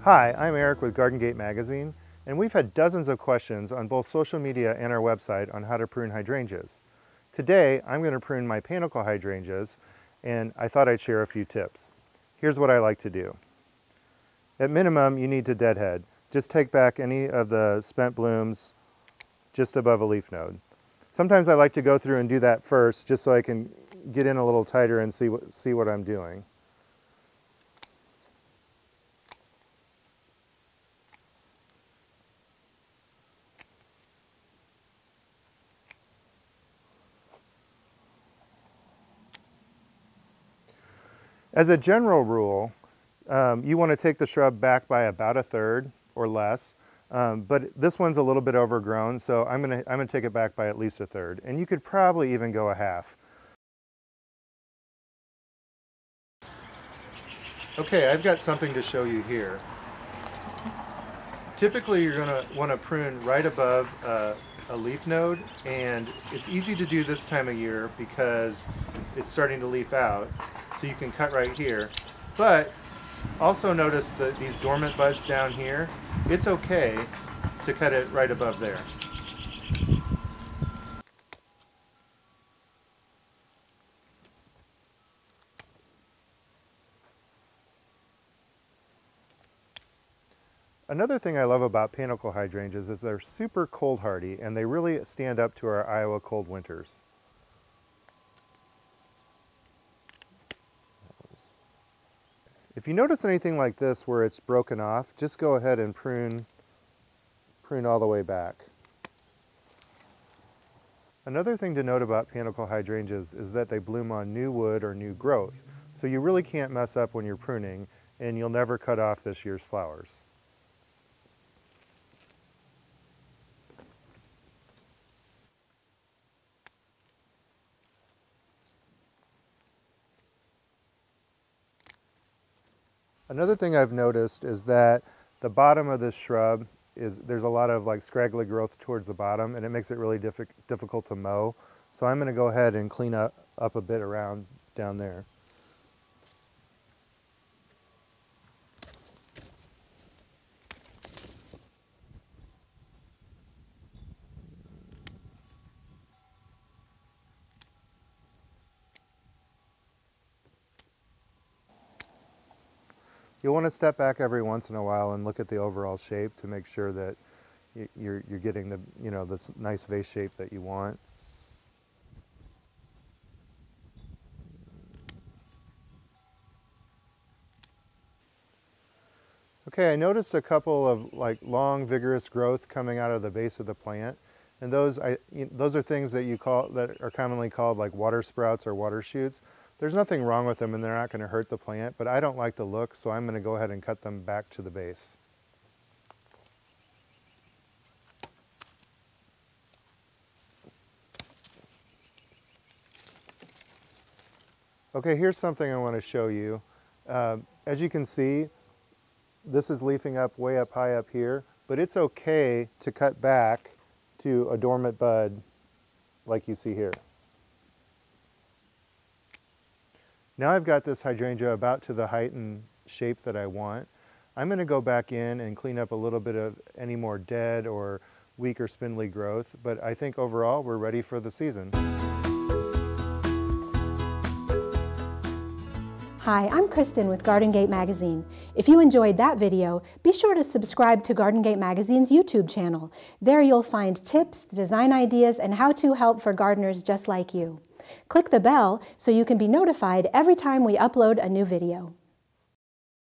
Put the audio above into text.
Hi, I'm Eric with Garden Gate Magazine, and we've had dozens of questions on both social media and our website on how to prune hydrangeas. Today, I'm going to prune my panicle hydrangeas, and I thought I'd share a few tips. Here's what I like to do. At minimum, you need to deadhead. Just take back any of the spent blooms just above a leaf node. Sometimes I like to go through and do that first, just so I can get in a little tighter and see what I'm doing. As a general rule, you want to take the shrub back by about 1/3 or less, but this one's a little bit overgrown, so I'm gonna take it back by at least 1/3, and you could probably even go 1/2. Okay, I've got something to show you here. Typically, you're gonna want to prune right above a leaf node, and it's easy to do this time of year because it's starting to leaf out. So you can cut right here, but also notice that these dormant buds down here, it's okay to cut it right above there. Another thing I love about panicle hydrangeas is they're super cold hardy, and they really stand up to our Iowa cold winters. If you notice anything like this where it's broken off, just go ahead and prune all the way back. Another thing to note about panicle hydrangeas is that they bloom on new wood or new growth, so you really can't mess up when you're pruning, and you'll never cut off this year's flowers. Another thing I've noticed is that the bottom of this shrub there's a lot of like scraggly growth towards the bottom, and it makes it really difficult to mow. So I'm going to go ahead and clean up a bit around down there. You'll want to step back every once in a while and look at the overall shape to make sure that you're getting the this nice vase shape that you want. Okay, I noticed a couple of like long, vigorous growth coming out of the base of the plant, and those are things that are commonly called like water sprouts or water shoots. There's nothing wrong with them, and they're not going to hurt the plant, but I don't like the look, so I'm going to go ahead and cut them back to the base. Okay, here's something I want to show you. As you can see, this is leafing up way up high up here, but it's okay to cut back to a dormant bud like you see here. Now I've got this hydrangea about to the height and shape that I want. I'm going to go back in and clean up a little bit of any more dead or weak or spindly growth, but I think overall we're ready for the season. Hi, I'm Kristen with Garden Gate Magazine. If you enjoyed that video, be sure to subscribe to Garden Gate Magazine's YouTube channel. There you'll find tips, design ideas, and how-to help for gardeners just like you. Click the bell so you can be notified every time we upload a new video.